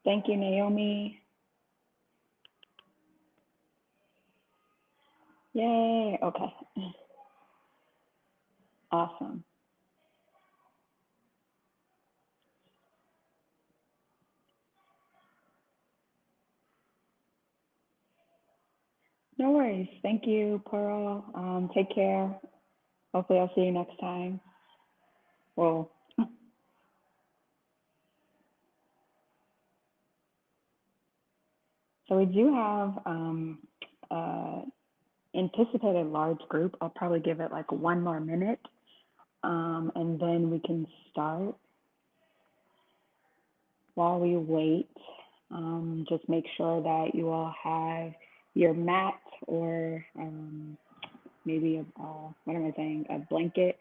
Thank you, Naomi. Yay. Okay. Awesome. No worries. Thank you, Pearl. Take care. Hopefully, I'll see you next time. Well, so we do have anticipated large group. I'll probably give it like 1 more minute, and then we can start. While we wait, just make sure that you all have your mat or maybe what am I saying, a blanket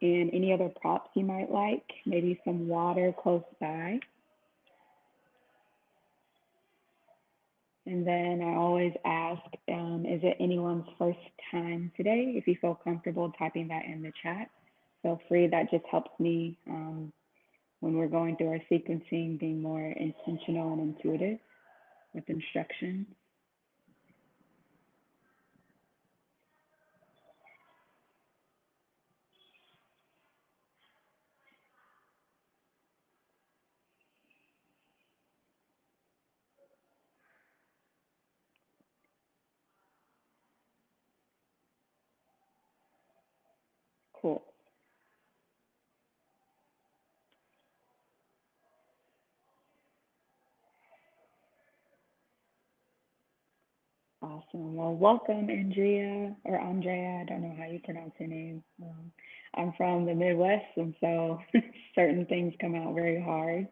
and any other props you might like, maybe some water close by. And then I always ask, is it anyone's first time today? If you feel comfortable typing that in the chat, feel free. That just helps me when we're going through our sequencing, being more intentional and intuitive with instructions. Cool. Awesome. Well, welcome, Andrea or Andrea. I don't know how you pronounce your name. I'm from the Midwest, and so certain things come out very hard.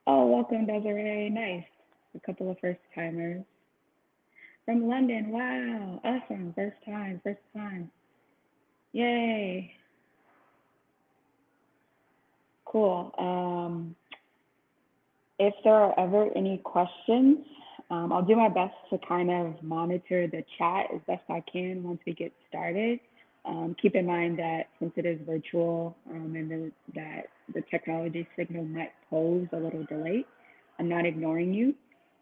Oh, welcome, Desiree. Nice. A couple of first timers from London. Wow. Awesome. First time. First time. Yay. Cool. If there are ever any questions, I'll do my best to kind of monitor the chat as best I can once we get started. Keep in mind that since it is virtual that the technology signal might pose a little delay, I'm not ignoring you.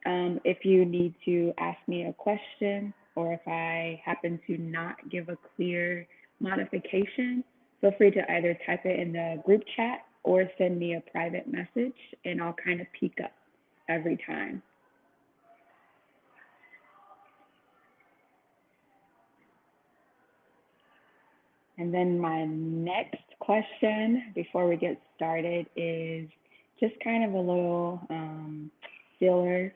If you need to ask me a question or if I happen to not give a clear modification, feel free to either type it in the group chat or send me a private message and I'll kind of peek up every time. And then my next question before we get started is just kind of a little filler.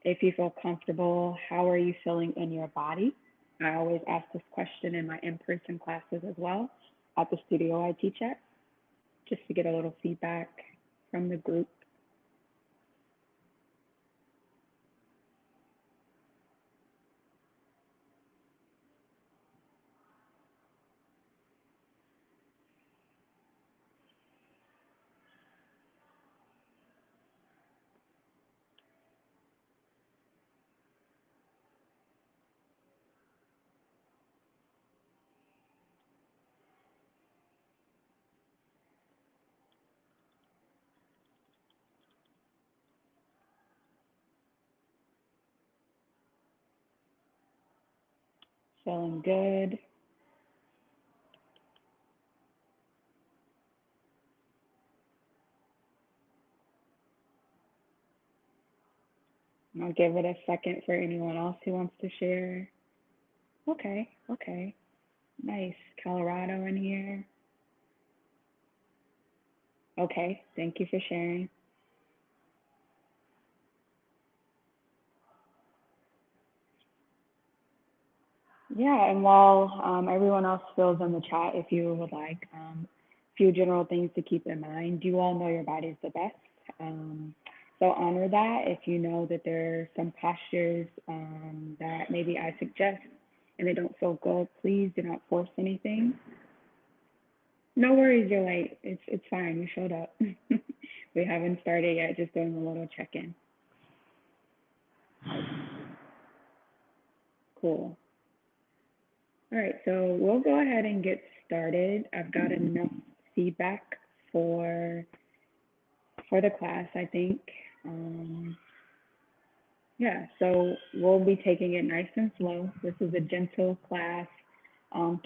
If you feel comfortable, how are you feeling in your body? I always ask this question in my in-person classes as well at the studio I teach at, just to get a little feedback from the group. Feeling good. I'll give it a second for anyone else who wants to share. Okay, okay. Nice. Colorado in here. Okay, thank you for sharing. Yeah, and while everyone else fills in the chat, if you would like, a few general things to keep in mind. You all know your body's the best. So honor that. If you know that there are some postures that maybe I suggest and they don't feel good, please do not force anything. No worries, you're late. It's fine. You showed up. We haven't started yet, just doing a little check-in. Cool. All right, so we'll go ahead and get started. I've got enough feedback for the class, I think. Um, yeah, so we'll be taking it nice and slow. This is a gentle class.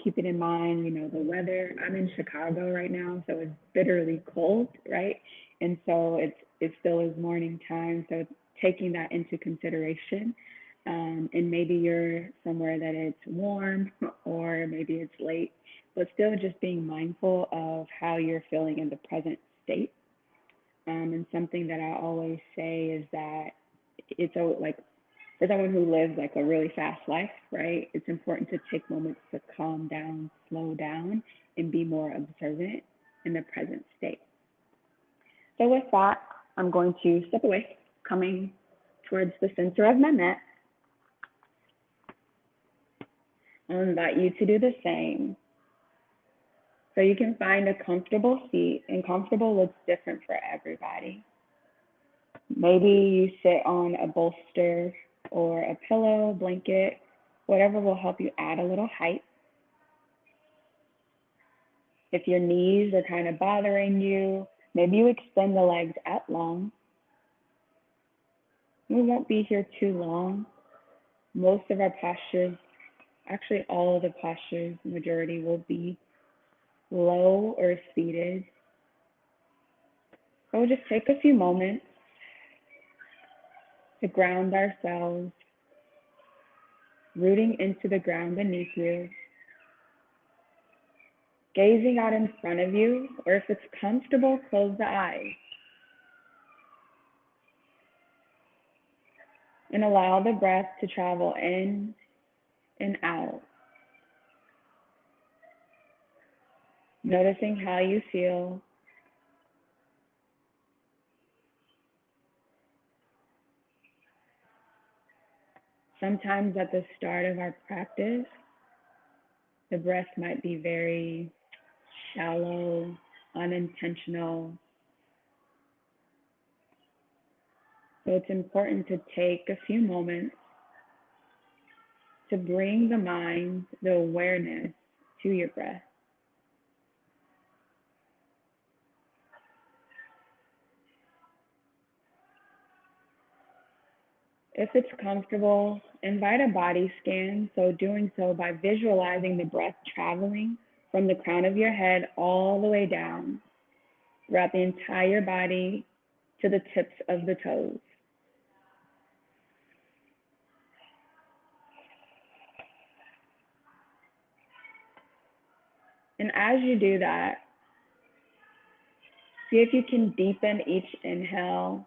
Keeping in mind, the weather. I'm in Chicago right now, so it's bitterly cold, right? And so it still is morning time, so taking that into consideration. And maybe you're somewhere that it's warm or maybe it's late, but still just being mindful of how you're feeling in the present state. And something that I always say is that it's like for someone who lives like a really fast life, right? It's important to take moments to calm down, slow down, and be more observant in the present state. So with that, I'm going to step away, coming towards the center of my mat. I'll invite you to do the same. So you can find a comfortable seat, and comfortable looks different for everybody. Maybe you sit on a bolster or a pillow, blanket, whatever will help you add a little height. If your knees are kind of bothering you, maybe you extend the legs out long. We won't be here too long. Most of our postures, actually all of the postures, majority will be low or seated. So we'll just take a few moments to ground ourselves, rooting into the ground beneath you, gazing out in front of you, or if it's comfortable, close the eyes. And allow the breath to travel in and out. Noticing how you feel. Sometimes at the start of our practice, the breath might be very shallow, unintentional. So it's important to take a few moments to bring the mind, the awareness to your breath. If it's comfortable, invite a body scan. So doing so by visualizing the breath traveling from the crown of your head all the way down throughout the entire body to the tips of the toes. And as you do that, see if you can deepen each inhale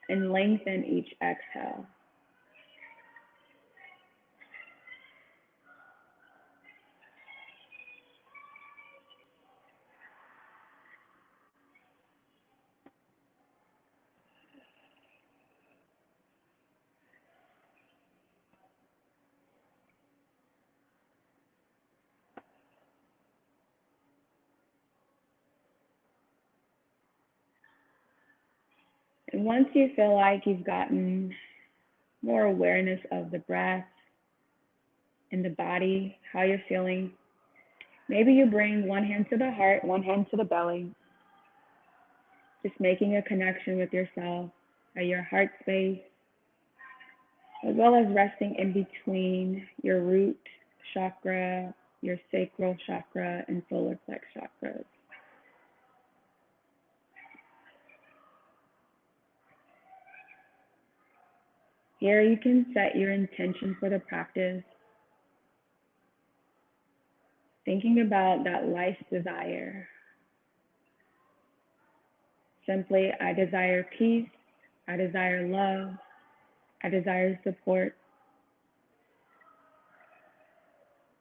and lengthen each exhale. And once you feel like you've gotten more awareness of the breath and the body, how you're feeling, maybe you bring one hand to the heart, one hand to the belly, just making a connection with yourself at your heart space, as well as resting in between your root chakra, your sacral chakra, and solar plex chakras. Here you can set your intention for the practice, thinking about that life desire. Simply, I desire peace, I desire love, I desire support.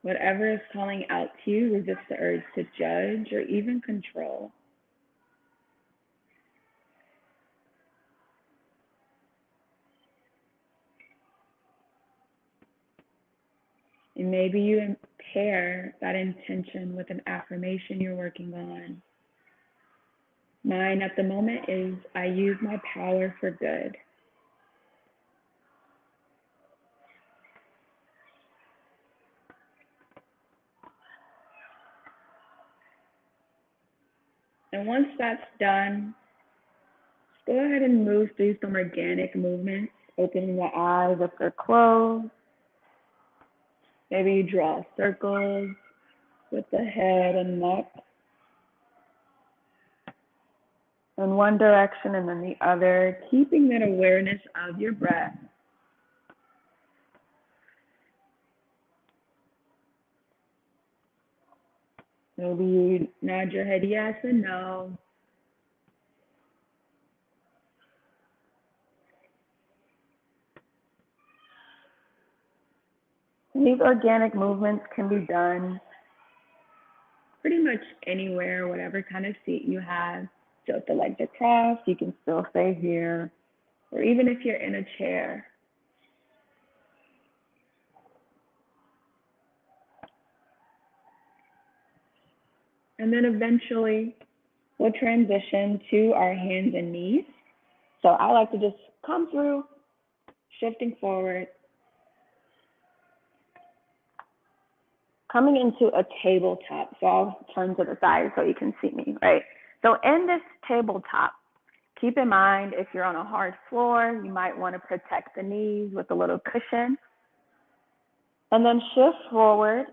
Whatever is calling out to you, resist the urge to judge or even control. And maybe you pair that intention with an affirmation you're working on. Mine at the moment is, I use my power for good. And once that's done, just go ahead and move through some organic movements, opening the eyes if they're closed. Maybe you draw circles with the head and neck in one direction and then the other, keeping that awareness of your breath. Maybe you nod your head yes and no. These organic movements can be done pretty much anywhere, whatever kind of seat you have. So if the legs are crossed, you can still stay here, or even if you're in a chair. And then eventually we'll transition to our hands and knees. So I like to just come through, shifting forward, coming into a tabletop. So I'll turn to the side so you can see me, right? So in this tabletop, keep in mind if you're on a hard floor, you might want to protect the knees with a little cushion. And then shift forward,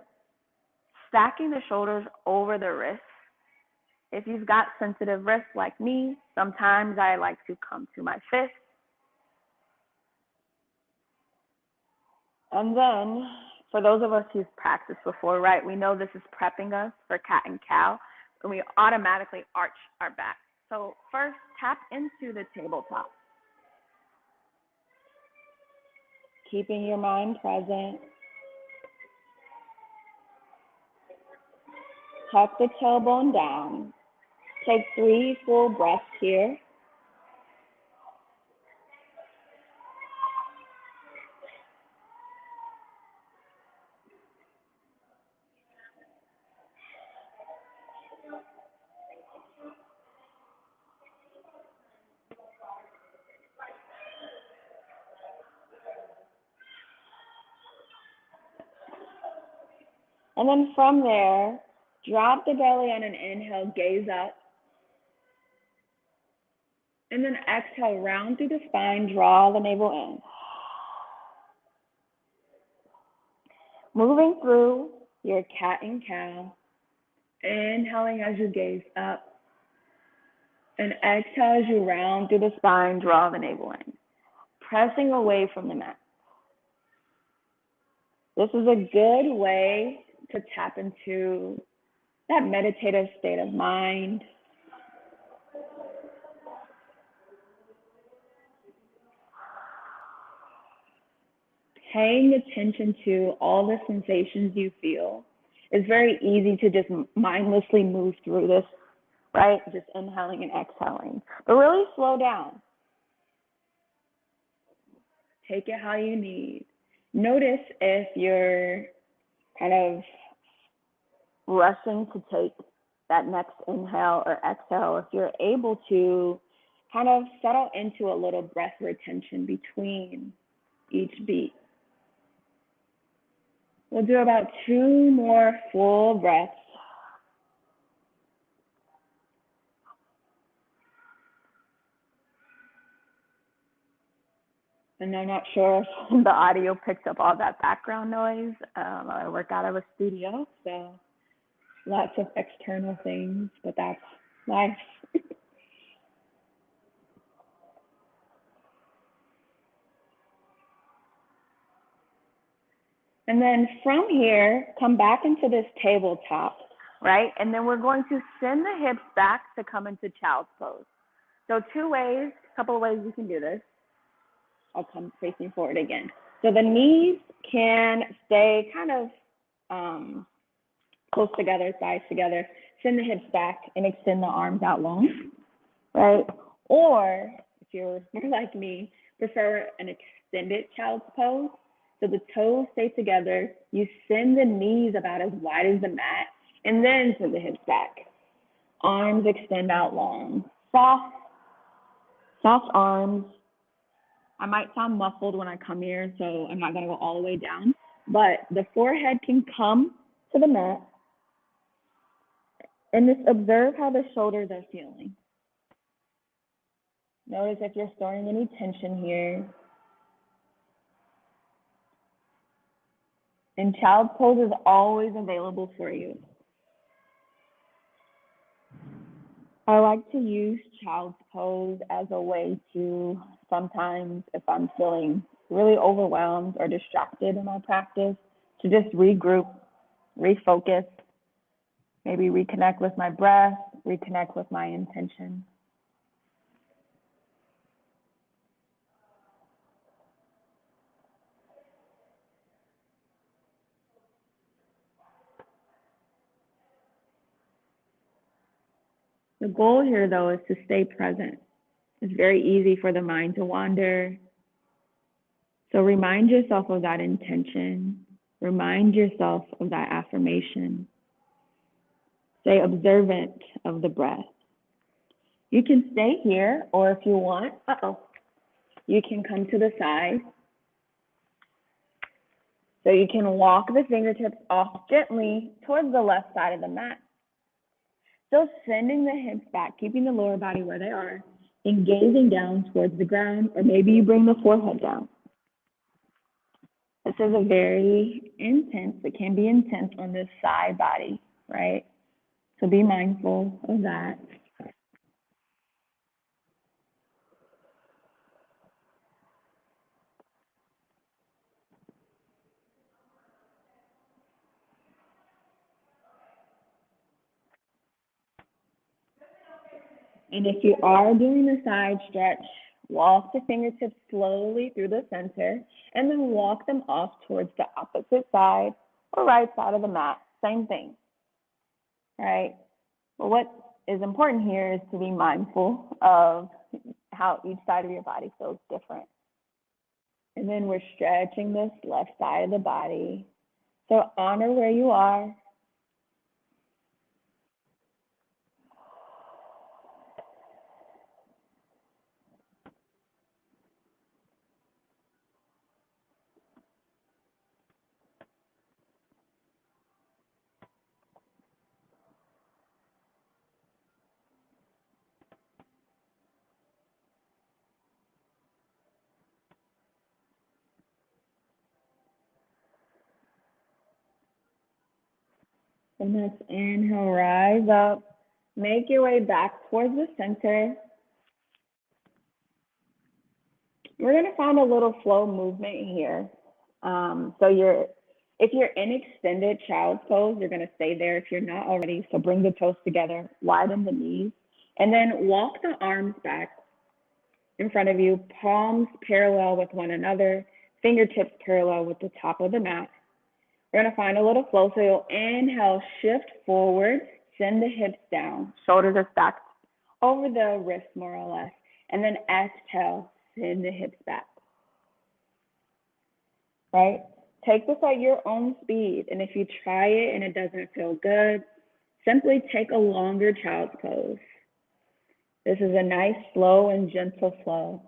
stacking the shoulders over the wrists. If you've got sensitive wrists like me, sometimes I like to come to my fist. And then for those of us who've practiced before, right, we know this is prepping us for cat and cow, and we automatically arch our back. So first, tap into the tabletop. Keeping your mind present. Tuck the tailbone down. Take 3 full breaths here. And then from there, drop the belly on an inhale, gaze up. And then exhale, round through the spine, draw the navel in. Moving through your cat and cow, inhaling as you gaze up. And exhale as you round through the spine, draw the navel in. Pressing away from the mat. This is a good way to tap into that meditative state of mind. Paying attention to all the sensations you feel. It's very easy to just mindlessly move through this, right? Just inhaling and exhaling. But really slow down. Take it how you need. Notice if you're kind of rushing to take that next inhale or exhale, if you're able to kind of settle into a little breath retention between each beat. We'll do about 2 more full breaths. And I'm not sure if the audio picked up all that background noise. I work out of a studio, so lots of external things, but that's life. And then from here, come back into this tabletop, right? And then we're going to send the hips back to come into child's pose. So 2 ways, a couple of ways you can do this. I'll come facing forward again. So the knees can stay kind of close together, thighs together. Send the hips back and extend the arms out long, right? Or if you're more like me, prefer an extended child's pose. So the toes stay together. You send the knees about as wide as the mat, and then send the hips back. Arms extend out long. Soft arms. I might sound muffled when I come here, so I'm not going to go all the way down. But the forehead can come to the mat. And just observe how the shoulders are feeling. Notice if you're storing any tension here. And child's pose is always available for you. I like to use child's pose as a way to sometimes, if I'm feeling really overwhelmed or distracted in my practice, to just regroup, refocus, maybe reconnect with my breath, reconnect with my intention. The goal here, though, is to stay present. It's very easy for the mind to wander. So remind yourself of that intention. Remind yourself of that affirmation. Stay observant of the breath. You can stay here, or if you want, you can come to the side. So you can walk the fingertips off gently towards the left side of the mat. Still sending the hips back, keeping the lower body where they are, and gazing down towards the ground, or maybe you bring the forehead down. This is a very intense, it can be intense on this side body, right? So be mindful of that. And if you are doing the side stretch, walk the fingertips slowly through the center and then walk them off towards the opposite side or right side of the mat. Same thing, right? But what is important here is to be mindful of how each side of your body feels different. And then we're stretching this left side of the body. So honor where you are. And let's inhale, rise up. Make your way back towards the center. We're going to find a little flow movement here. If you're in extended child's pose, you're going to stay there if you're not already. So bring the toes together, widen the knees, and then walk the arms back in front of you, palms parallel with one another, fingertips parallel with the top of the mat. We're going to find a little flow. So you'll inhale, shift forward, send the hips down, shoulders are stacked over the wrists more or less, and then exhale, send the hips back, right? Take this at your own speed, and if you try it and it doesn't feel good, simply take a longer child's pose. This is a nice, slow and gentle flow.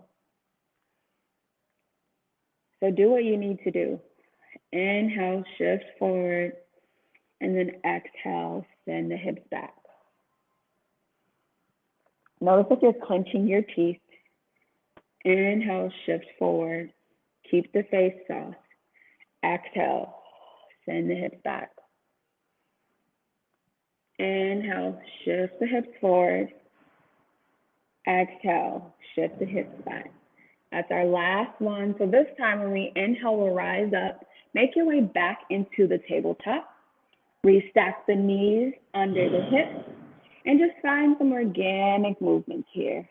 So do what you need to do. Inhale, shift forward, and then exhale, send the hips back. Notice if you're clenching your teeth. Inhale, shift forward, keep the face soft. Exhale, send the hips back. Inhale, shift the hips forward. Exhale, shift the hips back. That's our last one. So this time when we inhale, we'll rise up. Make your way back into the tabletop. Restack the knees under the hips. And just find some organic movements here.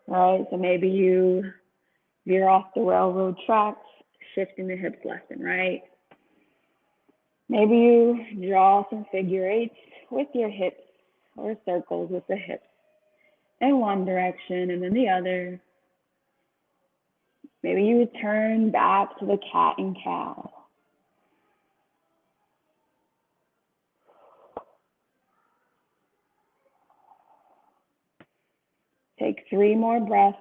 All right, so maybe you veer off the railroad tracks, shifting the hips left and right. Maybe you draw some figure eights with your hips or circles with the hips in one direction and then the other. Maybe you return back to the cat and cow. Take 3 more breaths.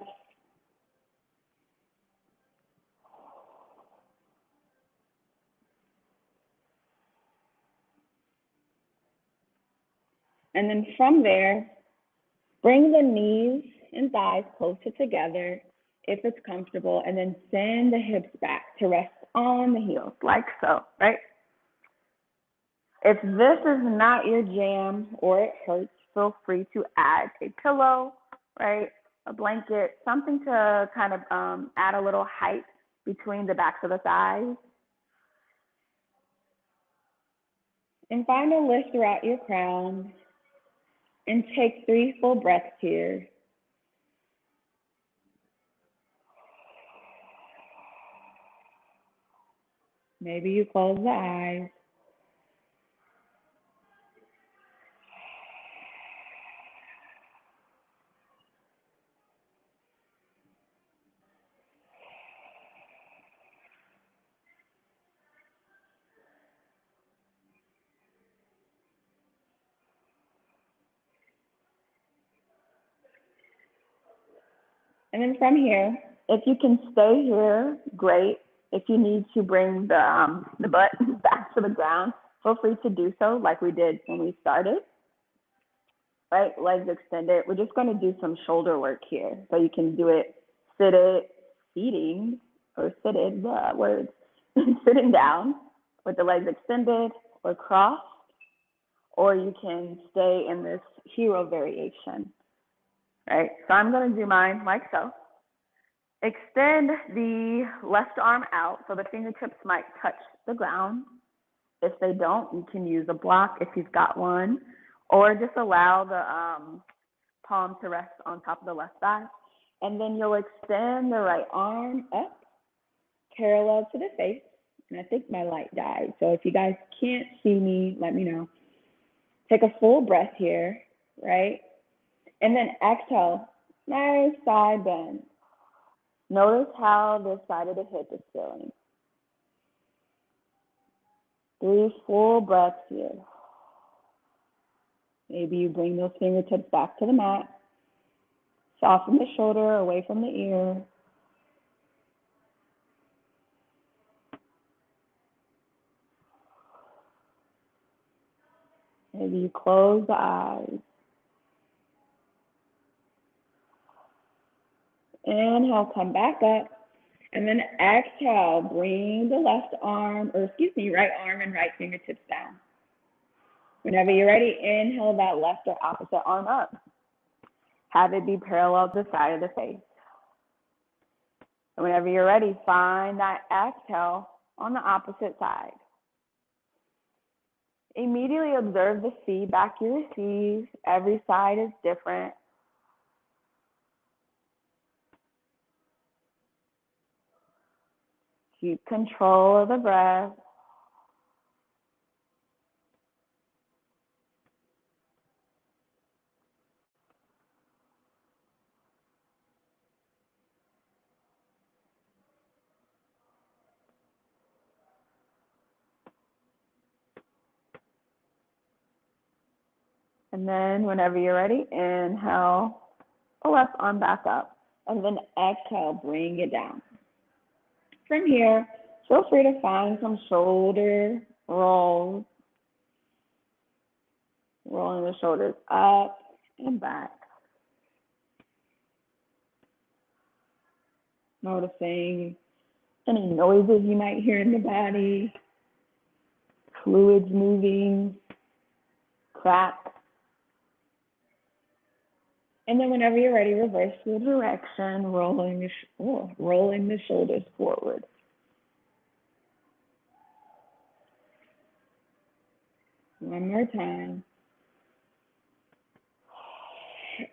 And then from there, Bring the knees and thighs closer together if it's comfortable, and then send the hips back to rest on the heels, like so, right? If this is not your jam or it hurts, feel free to add a pillow, right? A blanket, something to kind of add a little height between the backs of the thighs. And find a lift throughout your crown and take 3 full breaths here. Maybe you close the eyes. And then from here, if you can stay here, great. If you need to bring the butt back to the ground, feel free to do so like we did when we started, right? Legs extended. We're just gonna do some shoulder work here. So you can do it seating, or seated, words, sitting down with the legs extended or crossed, or you can stay in this hero variation, right? So I'm gonna do mine like so. Extend the left arm out so the fingertips might touch the ground. If they don't, you can use a block if you've got one, or just allow the palm to rest on top of the left thigh. And then you'll extend the right arm up, parallel to the face. And I think my light died, so if you guys can't see me, let me know. Take a full breath here, right? And then exhale, nice side bend. Notice how this side of the hip is feeling. 3 full breaths here. Maybe you bring those fingertips back to the mat. Soften the shoulder away from the ear. Maybe you close the eyes. Inhale, come back up. And then exhale, bring the right arm and right fingertips down. Whenever you're ready, inhale that left or opposite arm up. Have it be parallel to the side of the face. And whenever you're ready, find that exhale on the opposite side. Immediately observe the feedback you receive. Every side is different. Keep control of the breath. And then whenever you're ready, inhale the left arm back up. And then exhale, bring it down. From here, feel free to find some shoulder rolls. Rolling the shoulders up and back. Noticing any noises you might hear in the body, fluids moving, cracks. And then whenever you're ready, reverse the direction, rolling the shoulders forward. One more time.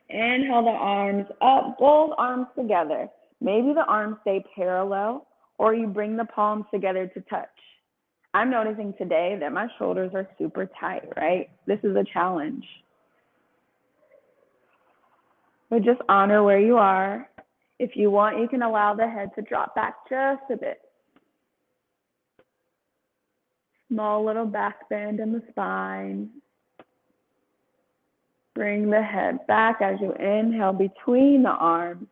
Inhale the arms up, both arms together. Maybe the arms stay parallel, or you bring the palms together to touch. I'm noticing today that my shoulders are super tight, right? This is a challenge. But just honor where you are. If you want, you can allow the head to drop back just a bit. Small little back bend in the spine. Bring the head back as you inhale between the arms.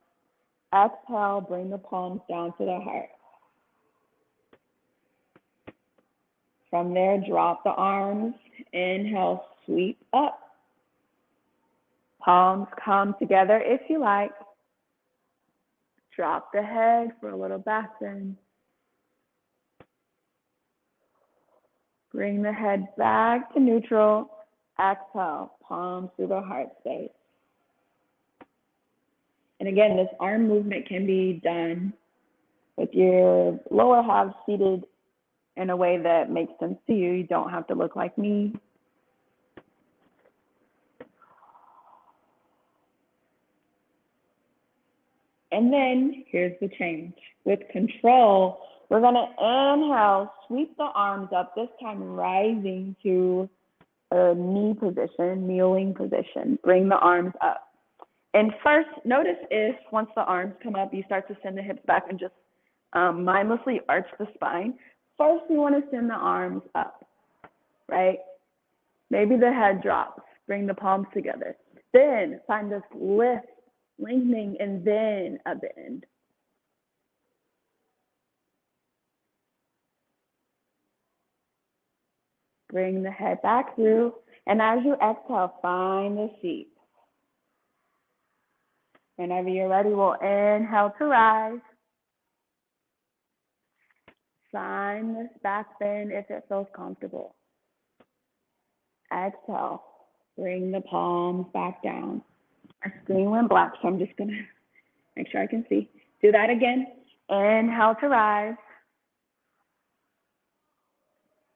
Exhale, bring the palms down to the heart. From there, drop the arms. Inhale, sweep up. Palms come together if you like. Drop the head for a little back bend. Bring the head back to neutral. Exhale, palms through the heart space. And again, this arm movement can be done with your lower half seated in a way that makes sense to you. You don't have to look like me. And then here's the change. With control, we're gonna inhale, sweep the arms up, this time rising to a knee position, kneeling position. Bring the arms up. And first, notice if once the arms come up, you start to send the hips back and just mindlessly arch the spine. First, you want to send the arms up, right? Maybe the head drops. Bring the palms together. Then find this lift, lengthening, and then a bend. Bring the head back through. And as you exhale, find the seat. Whenever you're ready, we'll inhale to rise. Find this back bend if it feels comfortable. Exhale. Bring the palms back down. Our screen went black, so I'm just going to make sure I can see. Do that again. Inhale to rise.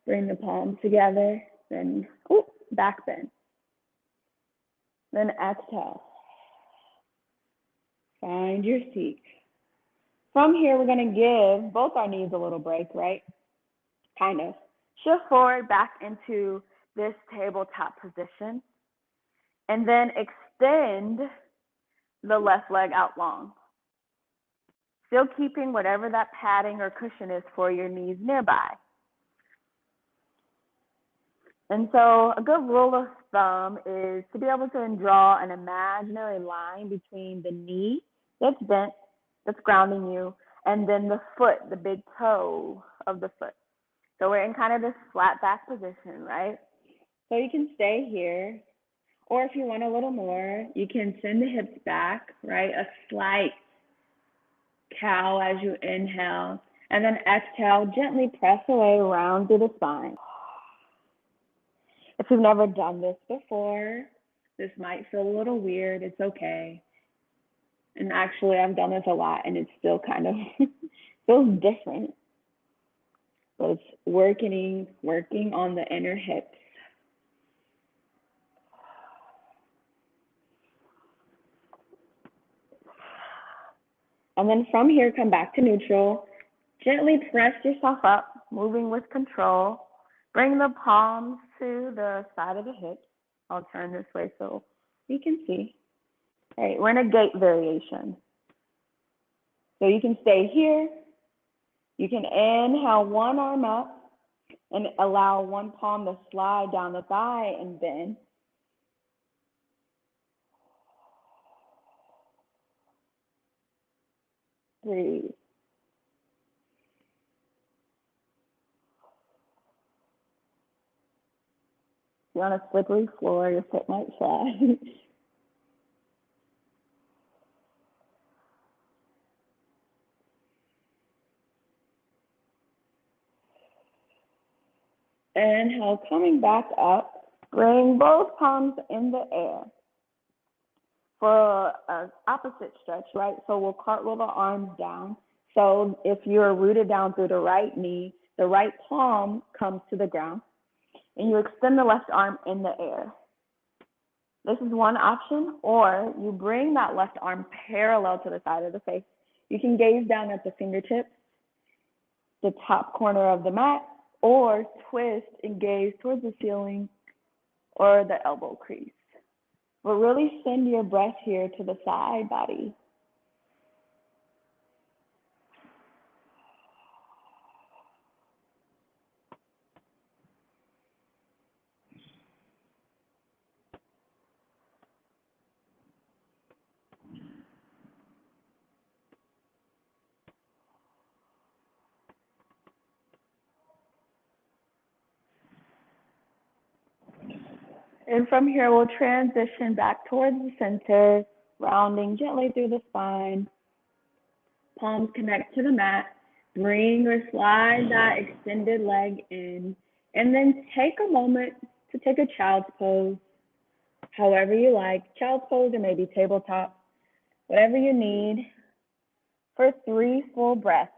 Bring the palms together. Then, back bend. Then exhale. Find your seat. From here, we're going to give both our knees a little break, right? Kind of. Shift forward back into this tabletop position. And then extend the left leg out long. Still keeping whatever that padding or cushion is for your knees nearby. And so a good rule of thumb is to be able to draw an imaginary line between the knee that's bent, that's grounding you, and then the foot, the big toe of the foot. So we're in kind of this flat back position, right? So you can stay here, or if you want a little more, you can send the hips back, right? A slight cow as you inhale, and then exhale, gently press away around through the spine. If you've never done this before, this might feel a little weird. It's okay. And actually, I've done this a lot, and it's still kind of feels different. So it's working on the inner hips. And then from here, come back to neutral. Gently press yourself up, moving with control. Bring the palms to the side of the hips. I'll turn this way so you can see. All right, we're in a gate variation. So you can stay here. You can inhale one arm up and allow one palm to slide down the thigh and bend. Breathe. If you're on a slippery floor, your foot might fly. Inhale, coming back up, bring both palms in the air for an opposite stretch, right? So we'll cartwheel the arms down. So if you're rooted down through the right knee, the right palm comes to the ground, and you extend the left arm in the air. This is one option, or you bring that left arm parallel to the side of the face. You can gaze down at the fingertips, the top corner of the mat, or twist and gaze towards the ceiling or the elbow crease. But really send your breath here to the side body. And from here, we'll transition back towards the center, rounding gently through the spine. Palms connect to the mat. Bring or slide that extended leg in. And then take a moment to take a child's pose, however you like. Child's pose or maybe tabletop, whatever you need, for 3 full breaths.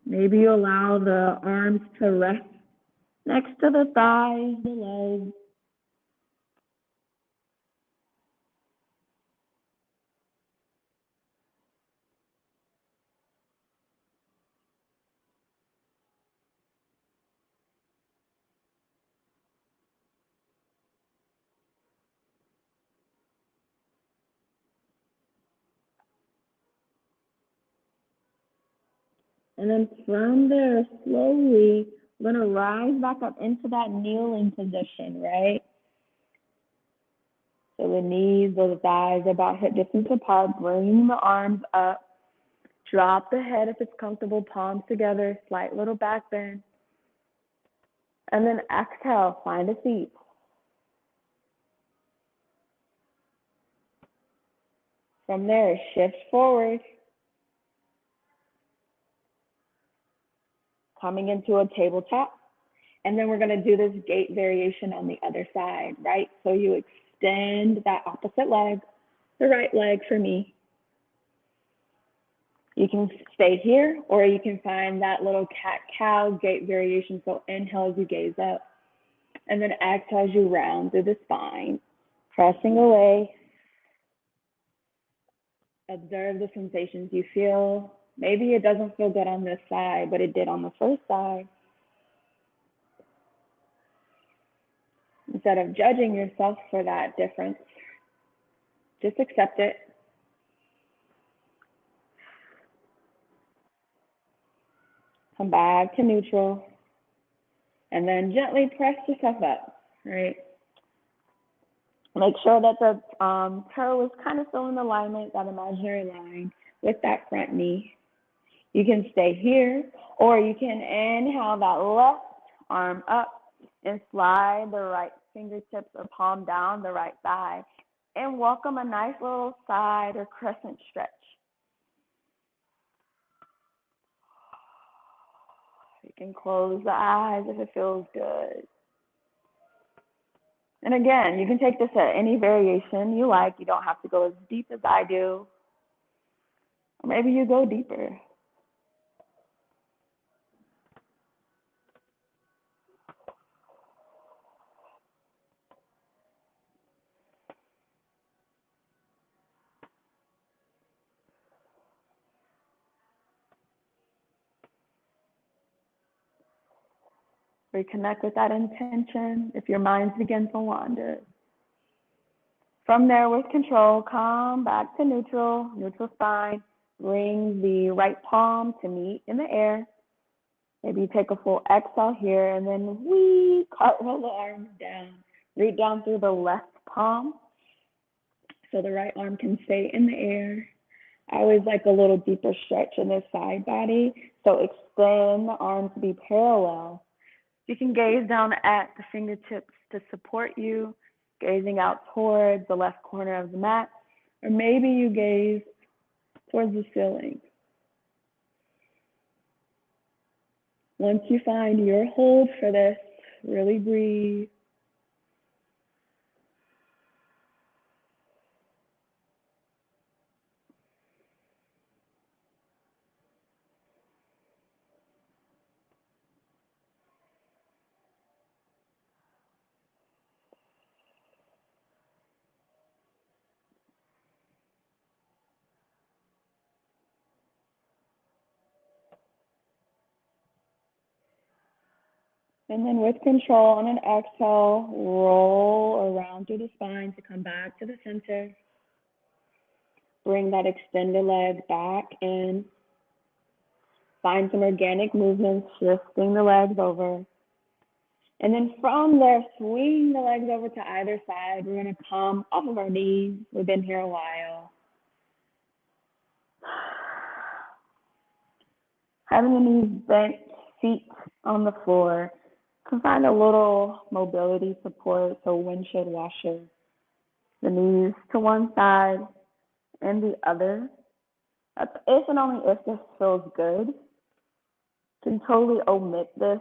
Maybe you allow the arms to rest next to the thighs, the legs. And then from there, slowly, we're going to rise back up into that kneeling position, right? So the knees or the thighs are about hip distance apart, bringing the arms up. Drop the head if it's comfortable, palms together, slight little back bend. And then exhale, find a seat. From there, shift forward. Coming into a tabletop. And then we're going to do this gait variation on the other side, right? So you extend that opposite leg, the right leg for me. You can stay here, or you can find that little cat-cow gait variation. So inhale as you gaze up, and then exhale as you round through the spine, pressing away. Observe the sensations you feel. Maybe it doesn't feel good on this side, but it did on the first side. Instead of judging yourself for that difference, just accept it. Come back to neutral, and then gently press yourself up, right? Make sure that the toe is kind of still in alignment, that imaginary line with that front knee. You can stay here, or you can inhale that left arm up and slide the right fingertips or palm down the right thigh, and welcome a nice little side or crescent stretch. You can close the eyes if it feels good. And again, you can take this at any variation you like. You don't have to go as deep as I do. Or maybe you go deeper. Reconnect with that intention if your minds begin to wander. From there, with control, come back to neutral, neutral spine. Bring the right palm to meet in the air. Maybe you take a full exhale here, and then cartwheel the arms down. Root down through the left palm so the right arm can stay in the air. I always like a little deeper stretch in the side body, so extend the arms to be parallel. You can gaze down at the fingertips to support you, gazing out towards the left corner of the mat, or maybe you gaze towards the ceiling. Once you find your hold for this, really breathe. And then with control, on an exhale, roll around through the spine to come back to the center. Bring that extended leg back in. Find some organic movements, shifting the legs over. And then from there, swing the legs over to either side. We're going to come off of our knees. We've been here a while. Having the knees bent, feet on the floor, to find a little mobility support, so windshield washer, the knees to one side and the other. That's if and only if this feels good. You can totally omit this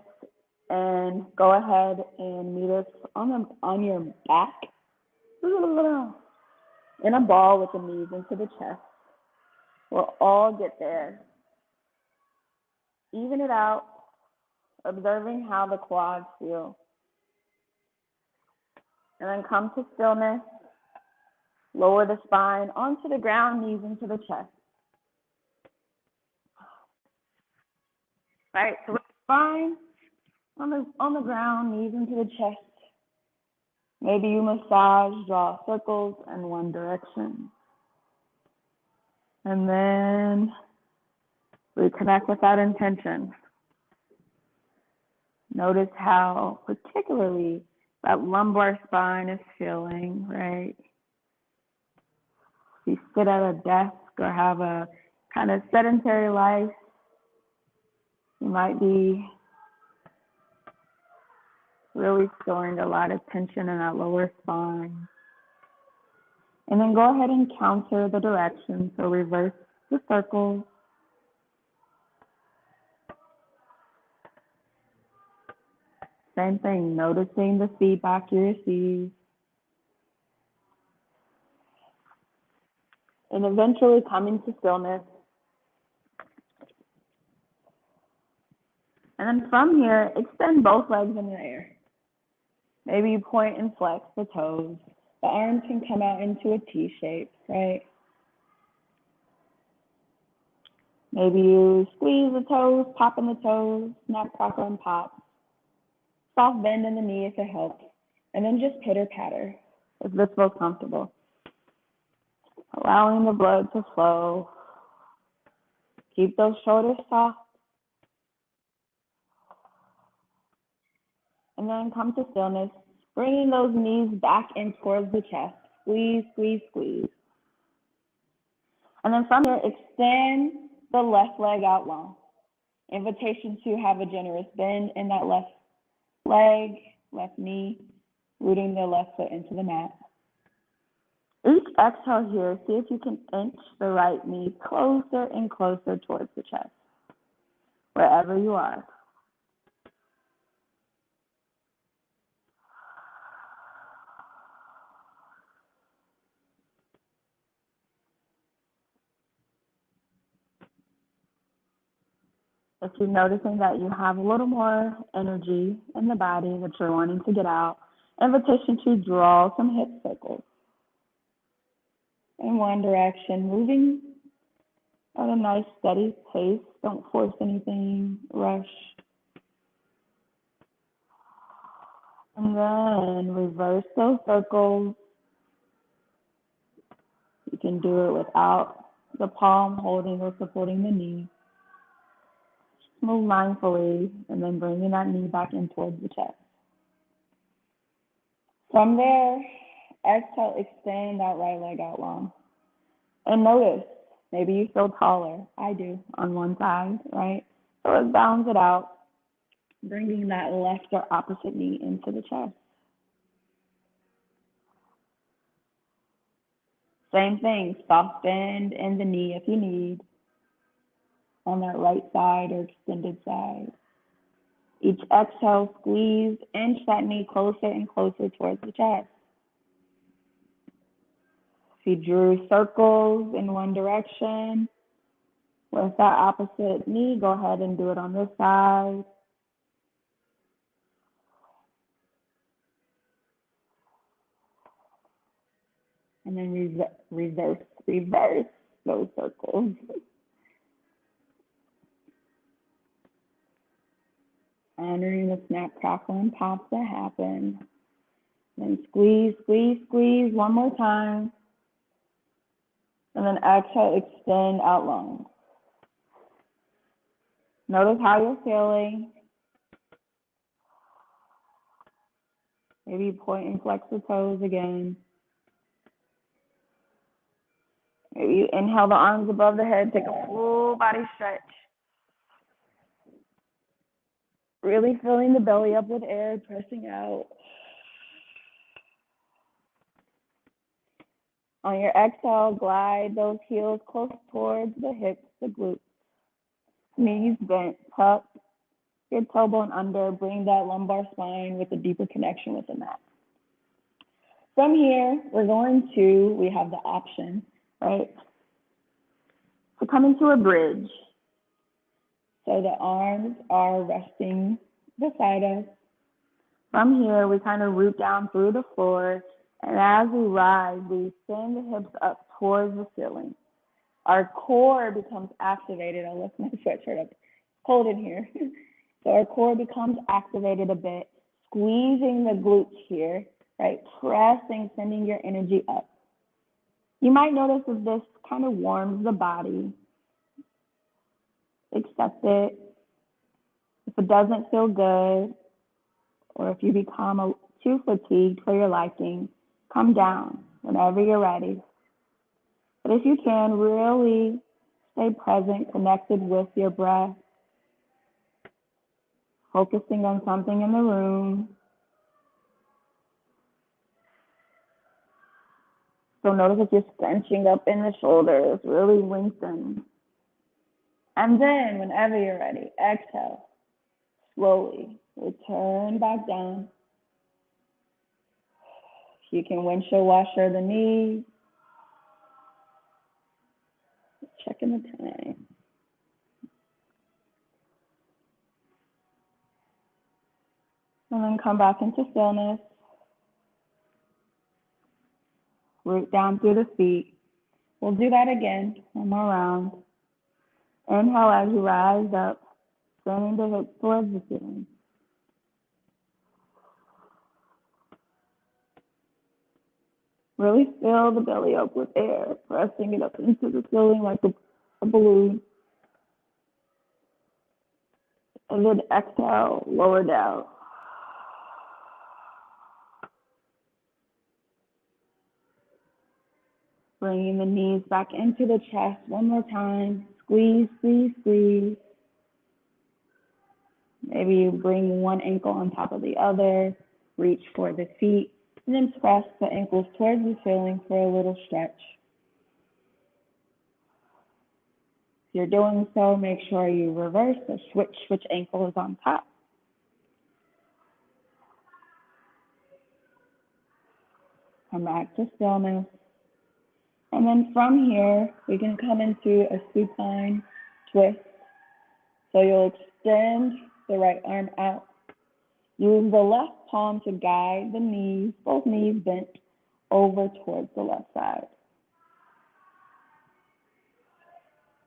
and go ahead and meet us on your back in a ball with the knees into the chest. We'll all get there. Even it out, observing how the quads feel. And then come to stillness. Lower the spine onto the ground, knees into the chest. Right, so with the spine on the ground, knees into the chest. Maybe you massage, draw circles in one direction. And then reconnect with that intention. Notice how particularly that lumbar spine is feeling, right? If you sit at a desk or have a kind of sedentary life, you might be really storing a lot of tension in that lower spine. And then go ahead and counter the direction. So reverse the circle. Same thing, noticing the feedback you receive. And eventually coming to stillness. And then from here, extend both legs in the air. Maybe you point and flex the toes. The arms can come out into a T shape, right? Maybe you squeeze the toes, pop in the toes, snap, crackle, and pop. Soft bend in the knee if it helps. And then just pitter patter if this feels comfortable. Allowing the blood to flow. Keep those shoulders soft. And then come to stillness, bringing those knees back in towards the chest. Squeeze, squeeze, squeeze. And then from here, extend the left leg out long. Invitation to have a generous bend in that left leg, left knee, rooting the left foot into the mat. Each exhale here, see if you can inch the right knee closer and closer towards the chest, wherever you are. If you're noticing that you have a little more energy in the body that you're wanting to get out, invitation to draw some hip circles in one direction, moving at a nice steady pace. Don't force anything, rush. And then reverse those circles. You can do it without the palm holding or supporting the knee. Move mindfully, and then bringing that knee back in towards the chest. From there, exhale, extend that right leg out long. And notice, maybe you feel taller. I do, on one side, right? So let's balance it out, bringing that left or opposite knee into the chest. Same thing, soft bend in the knee if you need, on that right side or extended side. Each exhale, squeeze, inch that knee closer and closer towards the chest. If you drew circles in one direction, with that opposite knee, go ahead and do it on this side. And then reverse those circles. Honoring the snap, crackle, and pops that happen. Then squeeze, squeeze, squeeze one more time. And then exhale, extend out long. Notice how you're feeling. Maybe point and flex the toes again. Maybe you inhale the arms above the head, take a full body stretch. Really filling the belly up with air, pressing out. On your exhale, glide those heels close towards the hips, the glutes. Knees bent, tuck your tailbone under, bring that lumbar spine with a deeper connection with the mat. From here, we have the option, right, to come into a bridge. So the arms are resting beside us. From here, we kind of root down through the floor. And as we rise, we send the hips up towards the ceiling. Our core becomes activated. I'll lift my sweatshirt up. It's cold in here. So our core becomes activated a bit, squeezing the glutes here, right? Pressing, sending your energy up. You might notice that this kind of warms the body. Accept it. If it doesn't feel good, or if you become too fatigued for your liking, come down whenever you're ready. But if you can, really stay present, connected with your breath, focusing on something in the room. So notice if you're scrunching up in the shoulders, really lengthen. And then whenever you're ready, exhale, slowly return back down. You can windshield washer the knees. Checking the time. And then come back into stillness. Root down through the feet. We'll do that again, one more round. Inhale as you rise up, sending the hips towards the ceiling. Really fill the belly up with air, pressing it up into the ceiling like a balloon. And then exhale, lower down. Bringing the knees back into the chest one more time. Squeeze, squeeze, squeeze. Maybe you bring one ankle on top of the other. Reach for the feet. And then press the ankles towards the ceiling for a little stretch. If you're doing so, make sure you reverse or switch which ankle is on top. Come back to stillness. And then from here, we can come into a supine twist. So you'll extend the right arm out. Use the left palm to guide the knees, both knees bent over towards the left side.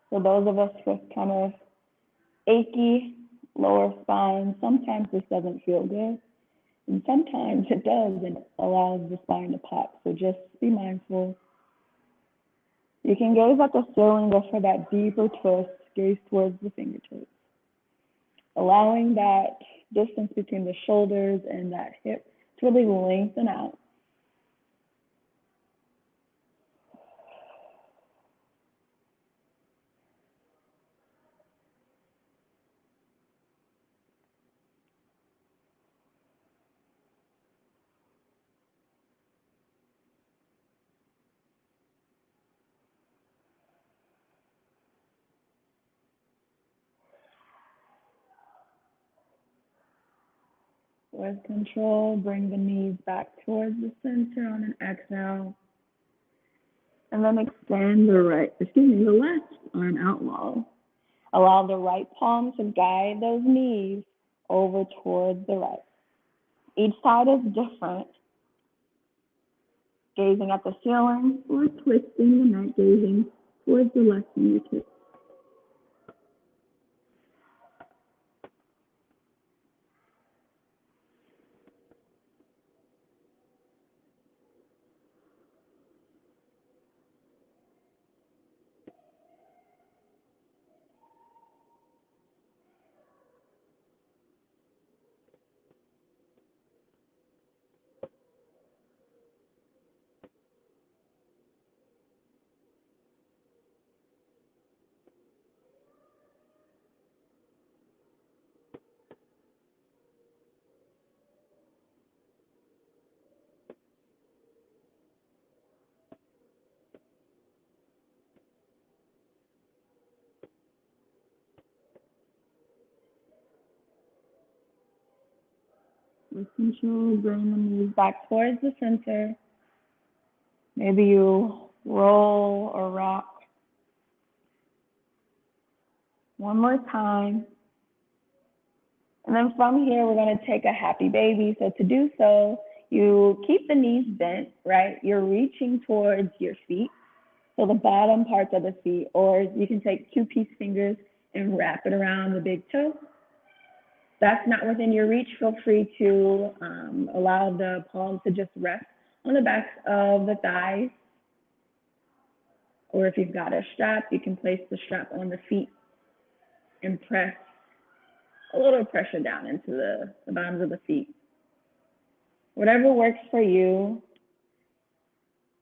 For those of us with kind of achy lower spine, sometimes this doesn't feel good. And sometimes it does and it allows the spine to pop. So just be mindful. You can gaze at the ceiling, go for that deeper twist, gaze towards the fingertips. Allowing that distance between the shoulders and that hip to really lengthen out. With control, bring the knees back towards the center on an exhale. And then extend the left arm out long. Allow the right palm to guide those knees over towards the right. Each side is different. Gazing at the ceiling or twisting the neck, gazing towards the left fingertip. with control, bring the knees back towards the center. Maybe you roll or rock. One more time. And then from here, we're going to take a happy baby. So to do so, you keep the knees bent, right? You're reaching towards your feet. So the bottom parts of the feet, or you can take 2 peace fingers and wrap it around the big toe. That's not within your reach. Feel free to allow the palms to just rest on the backs of the thighs. Or if you've got a strap, you can place the strap on the feet and press a little pressure down into the bottoms of the feet. Whatever works for you.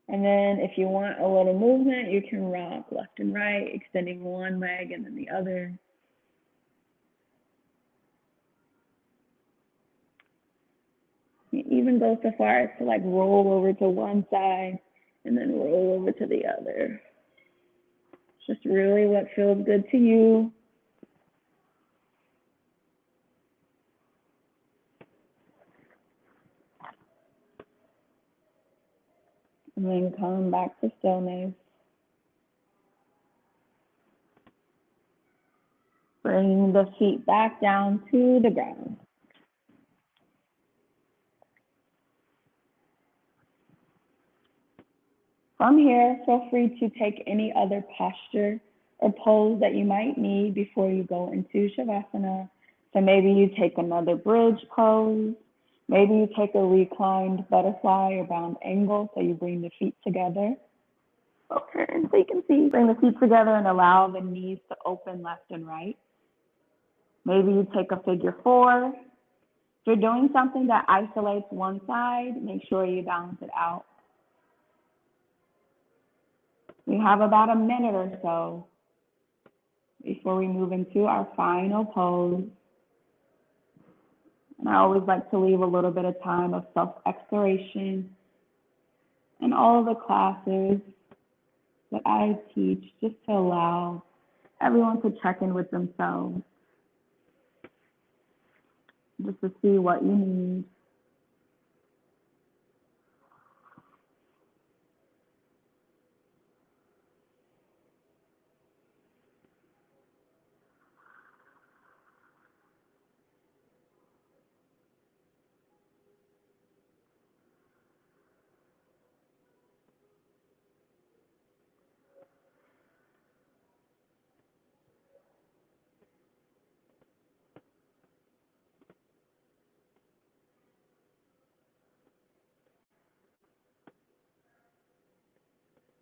And then if you want a little movement, you can rock left and right, extending one leg and then the other. You even go so far as to like roll over to one side and then roll over to the other. It's just really what feels good to you. And then come back to stillness. Bring the feet back down to the ground. From here, feel free to take any other posture or pose that you might need before you go into Shavasana. So maybe you take another bridge pose. Maybe you take a reclined butterfly or bound angle, so you bring the feet together. Okay, and so you can see, bring the feet together and allow the knees to open left and right. Maybe you take a figure 4. If you're doing something that isolates one side, make sure you balance it out. We have about a minute or so before we move into our final pose. And I always like to leave a little bit of time of self-exploration in all of the classes that I teach, just to allow everyone to check in with themselves, just to see what you need.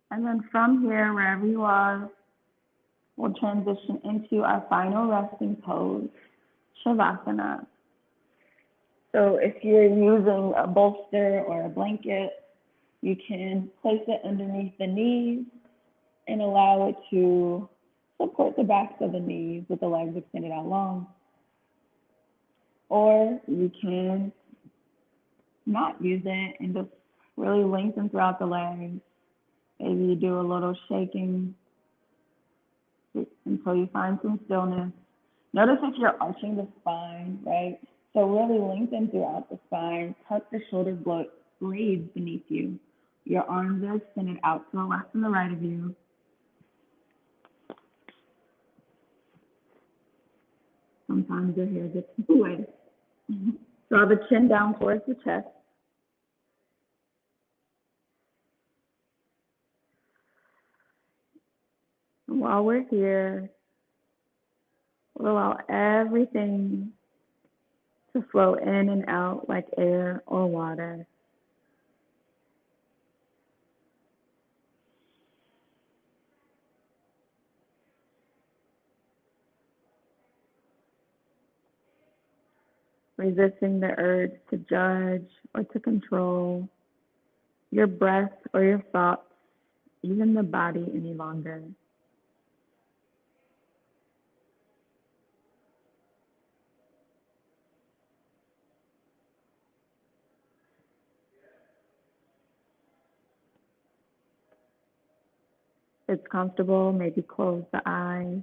And then from here, wherever you are, we'll transition into our final resting pose, Shavasana. So if you're using a bolster or a blanket, you can place it underneath the knees and allow it to support the backs of the knees with the legs extended out long. Or you can not use it and just really lengthen throughout the legs. Maybe you do a little shaking until you find some stillness. Notice if you're arching the spine, right? So really lengthen throughout the spine, tuck the shoulder blades beneath you. Your arms are extended out to the left and the right of you. Sometimes your hair gets in the way. Draw the chin down towards the chest. And while we're here, we'll allow everything to flow in and out like air or water. Resisting the urge to judge or to control your breath or your thoughts, even the body any longer. If it's comfortable, maybe close the eyes.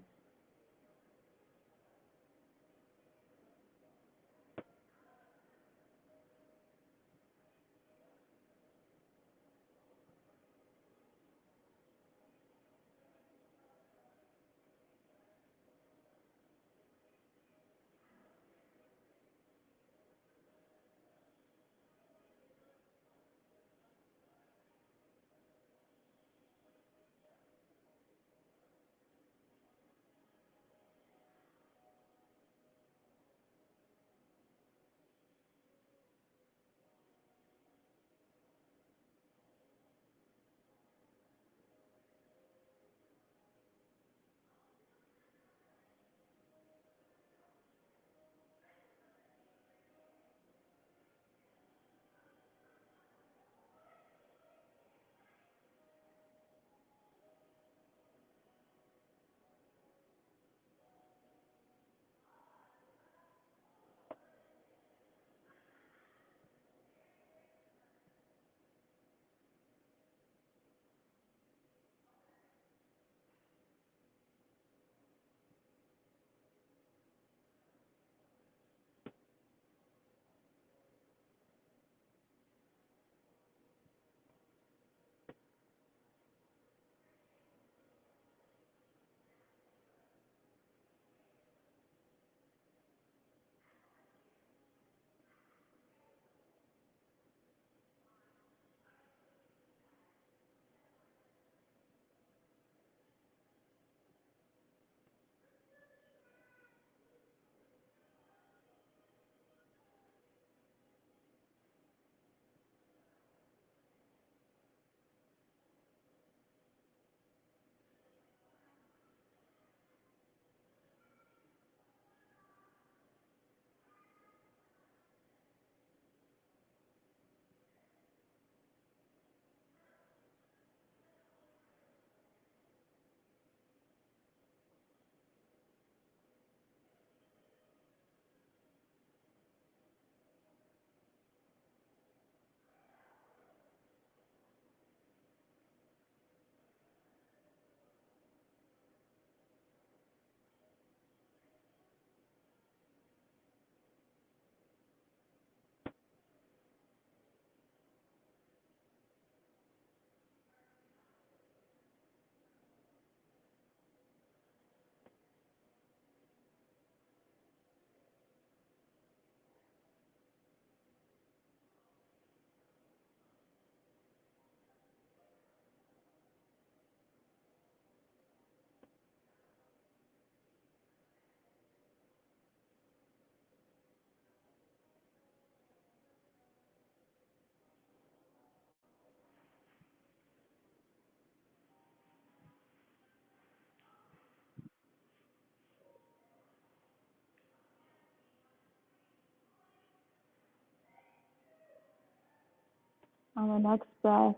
On the next breath,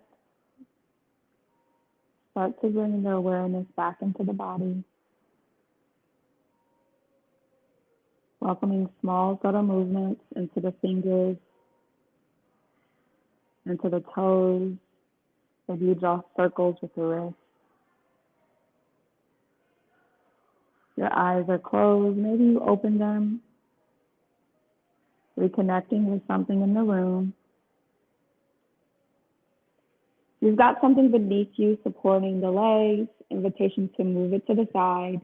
start to bring the awareness back into the body, welcoming small, subtle movements into the fingers, into the toes. Maybe you draw circles with your wrist. Your eyes are closed. Maybe you open them, reconnecting with something in the room. You've got something beneath you supporting the legs, invitation to move it to the side.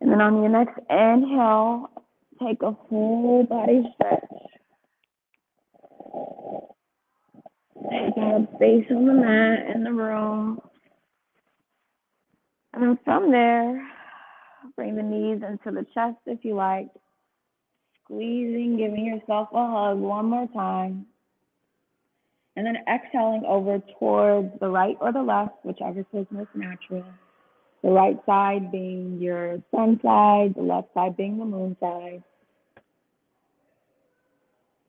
And then on your next inhale, take a full body stretch. Taking up space on the mat in the room. And then from there, bring the knees into the chest if you like. Squeezing, giving yourself a hug one more time. And then exhaling over towards the right or the left, whichever feels most natural. The right side being your sun side, the left side being the moon side.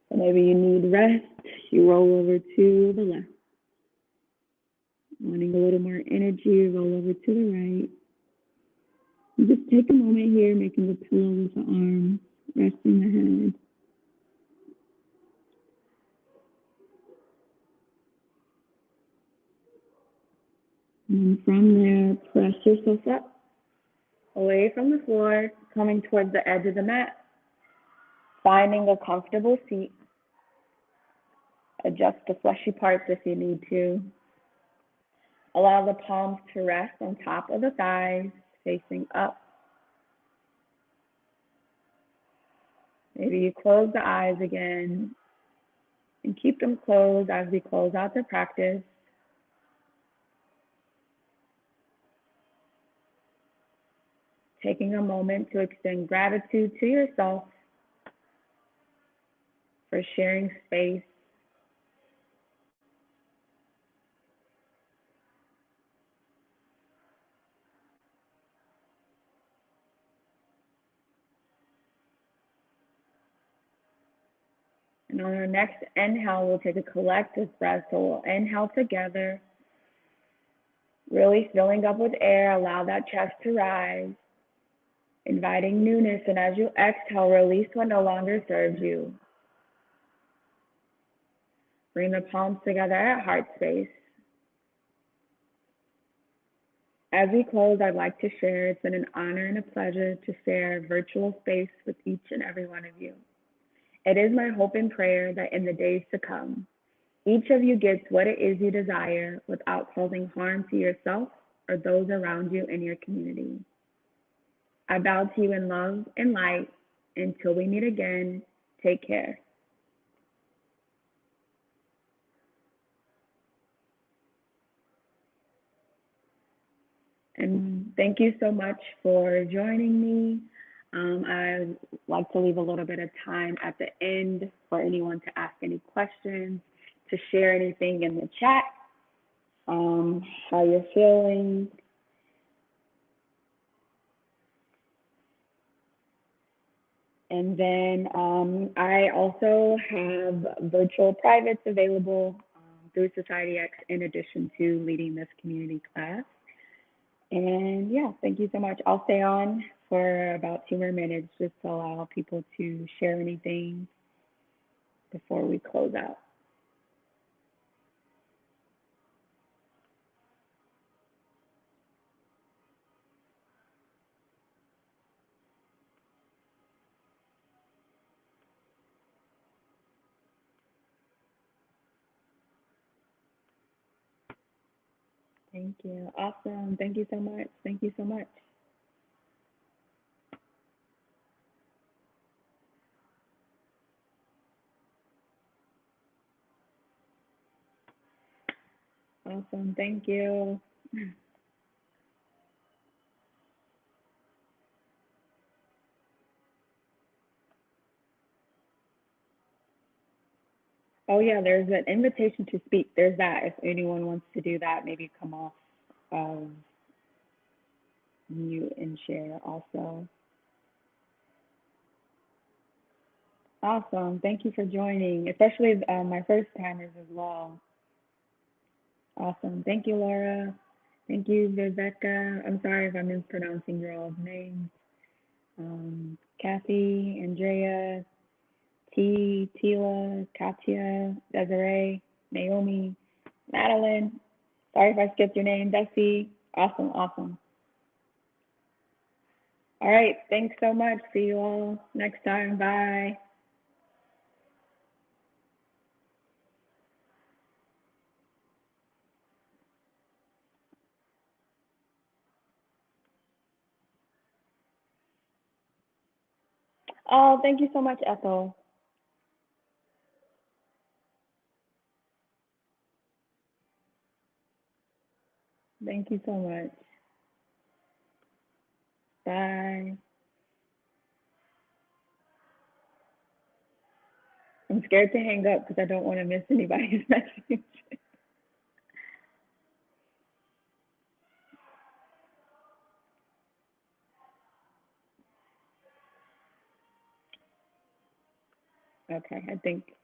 So maybe you need rest, you roll over to the left. Wanting a little more energy, roll over to the right. And just take a moment here, making the pillow with the arms, resting the head. And from there, press yourself up, away from the floor, coming towards the edge of the mat, finding a comfortable seat. Adjust the fleshy parts if you need to. Allow the palms to rest on top of the thighs, facing up. Maybe you close the eyes again and keep them closed as we close out the practice. Taking a moment to extend gratitude to yourself for sharing space. And on our next inhale, we'll take a collective breath. So we'll inhale together, really filling up with air. Allow that chest to rise, inviting newness. And as you exhale, release what no longer serves you. Bring the palms together at heart space. As we close, I'd like to share, it's been an honor and a pleasure to share virtual space with each and every one of you. It is my hope and prayer that in the days to come, each of you gets what it is you desire without causing harm to yourself or those around you in your community. I bow to you in love and light. Until we meet again, take care. And thank you so much for joining me. I'd like to leave a little bit of time at the end for anyone to ask any questions, to share anything in the chat, how you're feeling. And then I also have virtual privates available through SocietyX in addition to leading this community class. And yeah, thank you so much. I'll stay on for about 2 more minutes just to allow people to share anything before we close out. Thank you. Awesome. Thank you so much. Thank you so much. Awesome. Thank you. Oh yeah, there's an invitation to speak. There's that. If anyone wants to do that, maybe come off mute and share also. Awesome. Thank you for joining, especially my first timers as well. Awesome. Thank you, Laura. Thank you, Rebecca. I'm sorry if I'm mispronouncing your all's names. Kathy, Andrea, Tila, Katya, Desiree, Naomi, Madeline. Sorry if I skipped your name, Desi. Awesome, awesome. All right. Thanks so much. See you all next time. Bye. Oh, thank you so much, Ethel. Thank you so much. Bye. I'm scared to hang up because I don't want to miss anybody's message. Okay, I think